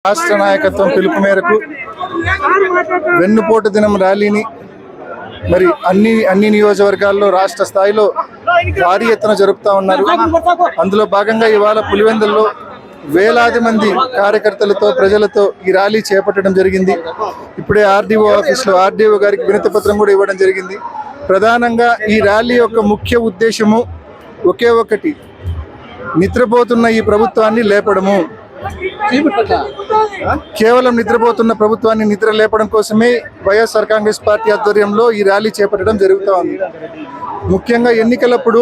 రాష్ట్ర నాయకత్వం పిలుపు మేరకు వెన్నుపోటు దినం ర్యాలీని మరి అన్ని నియోజకవర్గాల్లో రాష్ట్ర స్థాయిలో భారీ ఎత్తున జరుపుతా ఉన్నారు. అందులో భాగంగా ఇవాళ పులివెందుల్లో వేలాది మంది కార్యకర్తలతో ప్రజలతో ఈ ర్యాలీ చేపట్టడం జరిగింది. ఇప్పుడే ఆర్డీఓ ఆఫీస్లో ఆర్డీఓ గారికి వినతి పత్రం కూడా ఇవ్వడం జరిగింది. ప్రధానంగా ఈ ర్యాలీ యొక్క ముఖ్య ఉద్దేశము ఒకే ఒకటి, నిద్రపోతున్న ఈ ప్రభుత్వాన్ని లేపడము. కేవలం నిద్రపోతున్న ప్రభుత్వాన్ని నిద్ర లేపడం కోసమే వైఎస్ఆర్ కాంగ్రెస్ పార్టీ ఆధ్వర్యంలో ఈ ర్యాలీ చేపట్టడం జరుగుతూ ఉంది. ముఖ్యంగా ఎన్నికలప్పుడు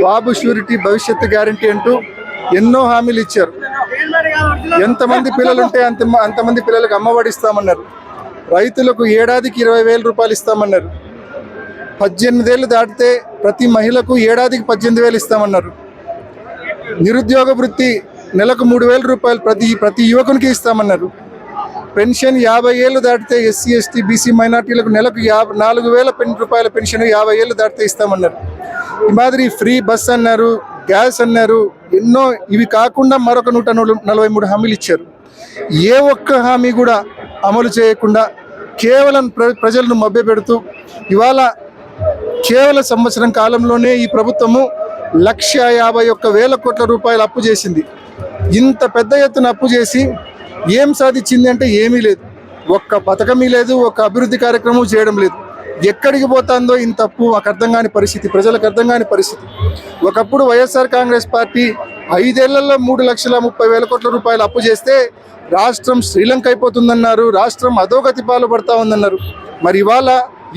బాబు ష్యూరిటీ భవిష్యత్తు గ్యారంటీ అంటూ ఎన్నో హామీలు ఇచ్చారు. ఎంతమంది పిల్లలుంటే అంతమంది పిల్లలకు అమ్మఒడి ఇస్తామన్నారు. రైతులకు ఏడాదికి 20,000 రూపాయలు ఇస్తామన్నారు. 18 ఏళ్ళు దాటితే ప్రతి మహిళకు ఏడాదికి 18,000 ఇస్తామన్నారు. నిరుద్యోగ వృత్తి నెలకు 3,000 రూపాయలు ప్రతి యువకునికి ఇస్తామన్నారు. పెన్షన్ 50 ఏళ్ళు దాటితే ఎస్సీ ఎస్టీ బీసీ మైనార్టీలకు నెలకు 4,000 రూపాయల పెన్షన్ 50 ఏళ్ళు దాటితే ఇస్తామన్నారు. ఈ మాదిరి ఫ్రీ బస్ అన్నారు, గ్యాస్ అన్నారు, ఎన్నో. ఇవి కాకుండా మరొక 143 హామీలు ఇచ్చారు. ఏ ఒక్క హామీ కూడా అమలు చేయకుండా కేవలం ప్రజలను మభ్యపెడుతూ ఇవాళ కేవలం సంవత్సరం కాలంలోనే ఈ ప్రభుత్వము 151,000 కోట్ల రూపాయలు అప్పు చేసింది. ఇంత పెద్ద ఎత్తున అప్పు చేసి ఏం సాధించింది అంటే ఏమీ లేదు. ఒక్క పథకమీ లేదు, ఒక్క అభివృద్ధి కార్యక్రమం చేయడం లేదు. ఎక్కడికి పోతుందో ఇంత అప్పు మాకు అర్థం కాని పరిస్థితి, ప్రజలకు అర్థం కాని పరిస్థితి. ఒకప్పుడు వైఎస్ఆర్ కాంగ్రెస్ పార్టీ 5 ఏళ్లలో 3,30,000 కోట్ల రూపాయలు అప్పు చేస్తే రాష్ట్రం శ్రీలంక అయిపోతుందన్నారు, రాష్ట్రం అధోగతి పాలు పడతా ఉందన్నారు. మరి ఇవాళ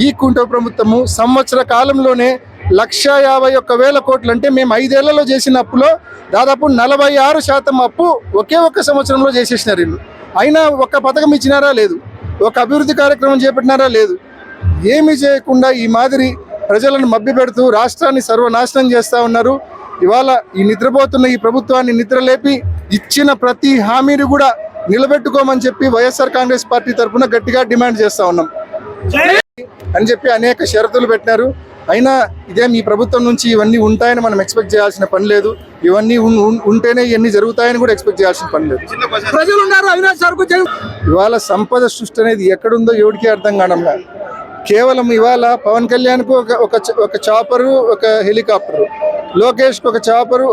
ఈ కుంట ప్రభుత్వము సంవత్సర కాలంలోనే 151,000 కోట్లు అంటే మేము 5 ఏళ్లలో చేసిన అప్పులో దాదాపు 46% అప్పు ఒకే ఒక్క సంవత్సరంలో చేసేసినారు వీళ్ళు. అయినా ఒక్క పథకం ఇచ్చినారా లేదు, ఒక అభివృద్ధి కార్యక్రమం చేపట్టినారా లేదు. ఏమీ చేయకుండా ఈ మాదిరి ప్రజలను మభ్యపెడుతూ రాష్ట్రాన్ని సర్వనాశనం చేస్తూ ఉన్నారు. ఇవాళ ఈ నిద్రపోతున్న ఈ ప్రభుత్వాన్ని నిద్రలేపి ఇచ్చిన ప్రతి హామీని కూడా నిలబెట్టుకోమని చెప్పి వైఎస్ఆర్ కాంగ్రెస్ పార్టీ తరఫున గట్టిగా డిమాండ్ చేస్తూ ఉన్నాం అని చెప్పి అనేక షరతులు పెట్టినారు. అయినా ఇదేం ఈ ప్రభుత్వం నుంచి ఇవన్నీ ఉంటాయని మనం ఎక్స్పెక్ట్ చేయాల్సిన పని లేదు. ఇవన్నీ ఉంటేనే ఇవన్నీ జరుగుతాయని కూడా ఎక్స్పెక్ట్ చేయాల్సిన పని లేదు. ఇవాళ సంపద సృష్టి అనేది ఎక్కడుందో ఎవరికి అర్థం కావడంలా. కేవలం ఇవాళ పవన్ కళ్యాణ్కు ఒక చాపరు, ఒక హెలికాప్టరు, లోకేష్కి ఒక చాపరు,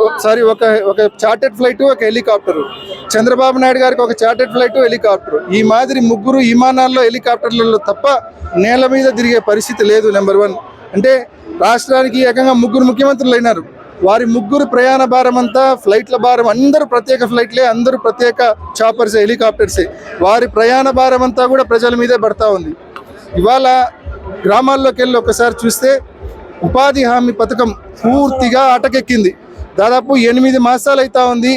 ఒక చార్టెడ్ ఫ్లైట్, ఒక హెలికాప్టరు, చంద్రబాబు నాయుడు గారికి ఒక చార్టెడ్ ఫ్లైట్, హెలికాప్టరు. ఈ మాదిరి 3 విమానాల్లో హెలికాప్టర్లలో తప్ప నేల మీద తిరిగే పరిస్థితి లేదు. నెంబర్ 1 అంటే రాష్ట్రానికి ఏకంగా 3 ముఖ్యమంత్రులు అయినారు. వారి 3 ప్రయాణ భారం అంతా ఫ్లైట్ల భారం. అందరూ ప్రత్యేక ఫ్లైట్లే, అందరూ ప్రత్యేక చాపర్సే, హెలికాప్టర్సే. వారి ప్రయాణ భారం అంతా కూడా ప్రజల మీదే పడతా ఉంది. ఇవాళ గ్రామాల్లోకి వెళ్ళి ఒకసారి చూస్తే ఉపాధి హామీ పథకం పూర్తిగా అటకెక్కింది. దాదాపు 8 మాసాలు అవుతా ఉంది.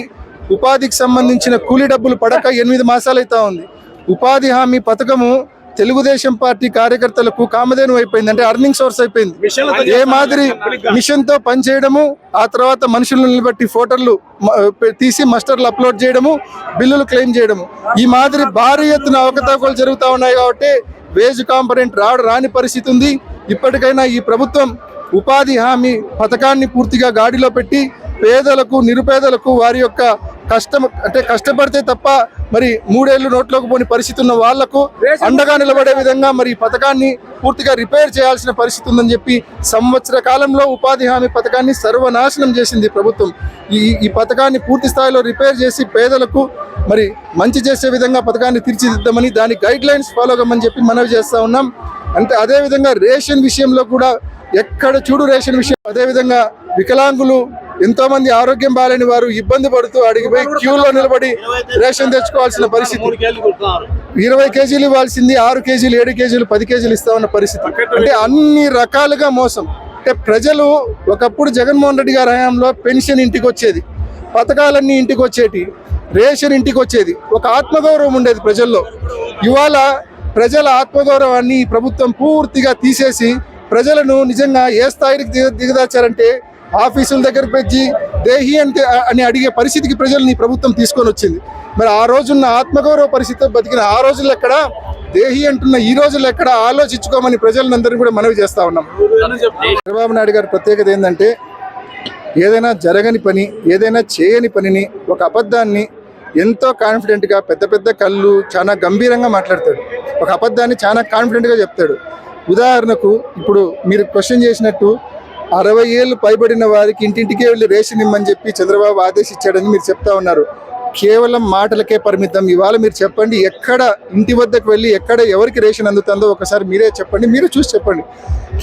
ఉపాధికి సంబంధించిన కూలీ డబ్బులు పడక 8 మాసాలు అవుతా ఉంది. ఉపాధి హామీ పథకము తెలుగుదేశం పార్టీ కార్యకర్తలకు కామధేను అయిపోయింది, అంటే అర్నింగ్ సోర్స్ అయిపోయింది. ఏ మాదిరి మిషన్తో పనిచేయడము, ఆ తర్వాత మనుషులను నిలబెట్టి ఫోటోలు తీసి మస్టర్లు అప్లోడ్ చేయడము, బిల్లులు క్లెయిమ్ చేయడము, ఈ మాదిరి భారీ ఎత్తున అవకతవకలు జరుగుతూ ఉన్నాయి. కాబట్టి వేజ్ కాంపనెంట్ రాని పరిస్థితి ఉంది. ఇప్పటికైనా ఈ ప్రభుత్వం ఉపాధి హామీ పథకాన్ని పూర్తిగా గాడిలో పెట్టి పేదలకు, నిరుపేదలకు వారి యొక్క కష్టపడితే తప్ప మరి 3 ఏళ్ళు నోట్లోకి పోని పరిస్థితి ఉన్న వాళ్లకు అండగా నిలబడే విధంగా మరి ఈ పథకాన్ని పూర్తిగా రిపేర్ చేయాల్సిన పరిస్థితి ఉందని చెప్పి సంవత్సర కాలంలో ఉపాధి హామీ పథకాన్ని సర్వనాశనం చేసింది ప్రభుత్వం. ఈ పథకాన్ని పూర్తి స్థాయిలో రిపేర్ చేసి పేదలకు మరి మంచి చేసే విధంగా పథకాన్ని తీర్చిదిద్దామని, దాని గైడ్ లైన్స్ ఫాలో అవ్వమని చెప్పి మనవి చేస్తూ ఉన్నాం. అంటే అదేవిధంగా రేషన్ విషయంలో కూడా ఎక్కడ చూడు రేషన్ విషయం. అదేవిధంగా వికలాంగులు, ఎంతో మంది ఆరోగ్యం బాలేని వారు ఇబ్బంది పడుతూ అడిగిపోయి క్యూలో నిలబడి రేషన్ తెచ్చుకోవాల్సిన పరిస్థితి. 20 కేజీలు ఇవ్వాల్సింది 6 కేజీలు, 7 కేజీలు, 10 కేజీలు ఇస్తామన్న పరిస్థితి. అంటే అన్ని రకాలుగా మోసం. అంటే ప్రజలు ఒకప్పుడు జగన్మోహన్ రెడ్డి గారి హయాంలో పెన్షన్ ఇంటికి వచ్చేది, పథకాలన్నీ ఇంటికి వచ్చేటి, రేషన్ ఇంటికి వచ్చేది, ఒక ఆత్మగౌరవం ఉండేది ప్రజల్లో. ఇవాళ ప్రజల ఆత్మగౌరవాన్ని ఈ ప్రభుత్వం పూర్తిగా తీసేసి ప్రజలను నిజంగా ఏ స్థాయికి దిగదాచారంటే ఆఫీసుల దగ్గర పెంచి దేహి అని అడిగే పరిస్థితికి ప్రజల్ని ప్రభుత్వం తీసుకొని వచ్చింది. మరి ఆ రోజున్న ఆత్మగౌరవ పరిస్థితితో బతికిన ఆ రోజుల్లో ఎక్కడ, దేహి అంటున్న ఈ రోజుల్లో ఎక్కడ ఆలోచించుకోమని ప్రజలందరినీ కూడా మనవి చేస్తా ఉన్నాం. చంద్రబాబు నాయుడు గారి ప్రత్యేకత ఏంటంటే ఏదైనా జరగని పని, ఏదైనా చేయని పనిని, ఒక అబద్ధాన్ని ఎంతో కాన్ఫిడెంట్గా పెద్ద పెద్ద కళ్ళు చాలా గంభీరంగా మాట్లాడతాడు. ఒక అబద్ధాన్ని చాలా కాన్ఫిడెంట్గా చెప్తాడు. ఉదాహరణకు ఇప్పుడు మీరు క్వశ్చన్ చేసినట్టు 60 ఏళ్ళు పైబడిన వారికి ఇంటింటికే వెళ్ళి రేషన్ ఇమ్మని చెప్పి చంద్రబాబు ఆదేశించాడని మీరు చెప్తా ఉన్నారు. కేవలం మాటలకే పరిమితం. ఇవాళ మీరు చెప్పండి, ఎక్కడ ఇంటి వద్దకు వెళ్ళి ఎక్కడ ఎవరికి రేషన్ అందుతుందో ఒకసారి మీరే చెప్పండి, మీరు చూసి చెప్పండి.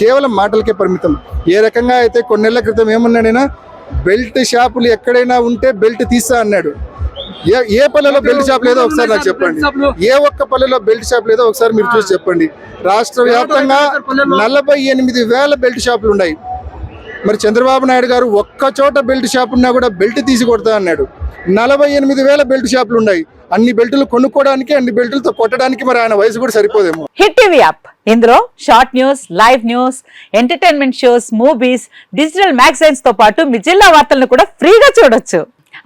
కేవలం మాటలకే పరిమితం. ఏ రకంగా అయితే కొన్నేళ్ల క్రితం ఏమన్నాడైనా, బెల్ట్ షాపులు ఎక్కడైనా ఉంటే బెల్ట్ తీస్తా అన్నాడు. ఏ పల్లెలో బెల్ట్ షాప్ లేదో ఒకసారి నాకు చెప్పండి. ఏ ఒక్క పల్లెలో బెల్ట్ షాప్ లేదో ఒకసారి మీరు చూసి చెప్పండి. రాష్ట్ర వ్యాప్తంగా 48,000 బెల్ట్ షాపులు ఉన్నాయి. మరి చంద్రబాబు నాయుడు గారు ఒక్క చోట బెల్ట్ షాప్ ఉన్నా కూడా బెల్ట్ తీసి కొడతా అన్నాడు. 48,000 బెల్ట్ షాపులు ఉన్నాయి. అన్ని బెల్టులు కొనుక్కోవడానికి, అన్ని బెల్టులతో కొట్టడానికి మరి ఆయన వయసు కూడా సరిపోదేమో. హిట్ టీవీ యాప్, ఇందులో short news, live news, entertainment shows, movies, digital magazines తో పాటు మీ జిల్లా వార్తలను కూడా ఫ్రీగా చూడొచ్చు.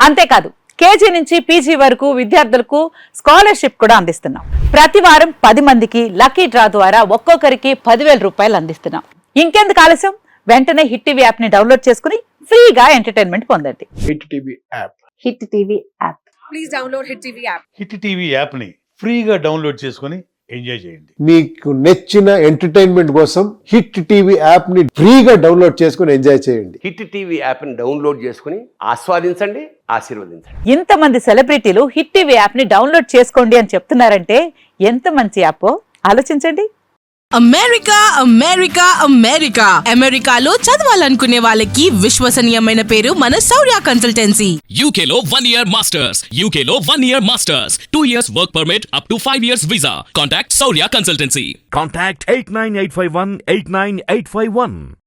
అంతేకాదు కేజీ నుంచి పీజీ వరకు విద్యార్థులకు స్కాలర్షిప్ కూడా అందిస్తున్నాం. ప్రతి వారం 10 మందికి లక్కీ డ్రా ద్వారా ఒక్కొక్కరికి 10,000 రూపాయలు అందిస్తున్నాం. ఇంకెందుకు ఆలస్యం, వెంటనే హిట్ టీవీ యాప్ ని డౌన్లోడ్ చేసుకుని ఫ్రీగా ఎంటర్టైన్మెంట్ పొందండి. Hit TV app. Hit TV app. Please download hit TV app. Hit TV app ని ఫ్రీగా డౌన్లోడ్ చేసుకొని ఎంజాయ్ చేయండి. మీకు నచ్చిన ఎంటర్టైన్మెంట్ కోసం హిట్ టీవీ యాప్ ని ఫ్రీగా డౌన్లోడ్ చేసుకొని ఎంజాయ్ చేయండి. హిట్ టీవీ యాప్ ని డౌన్లోడ్ చేసుకుని ఆస్వాదించండి, ఆశీర్వదించండి. ఇంతమంది సెలబ్రిటీలు హిట్ టీవీ యాప్ ని డౌన్లోడ్ చేసుకోండి అని చెప్తున్నారంటే ఎంత మంచి యాప్ ఆలోచించండి. అమెరికా అమెరికా అమెరికా అమెరికాలో చదవాలనుకునే వాళ్ళకి విశ్వసనీయమైన పేరు మన శౌర్య కన్సల్టెన్సీ. UK లో 1 year masters. UK లో 1 year masters. 2 years work permit up to 5 years visa. Contact Saurya Consultancy. Contact 89851 89851.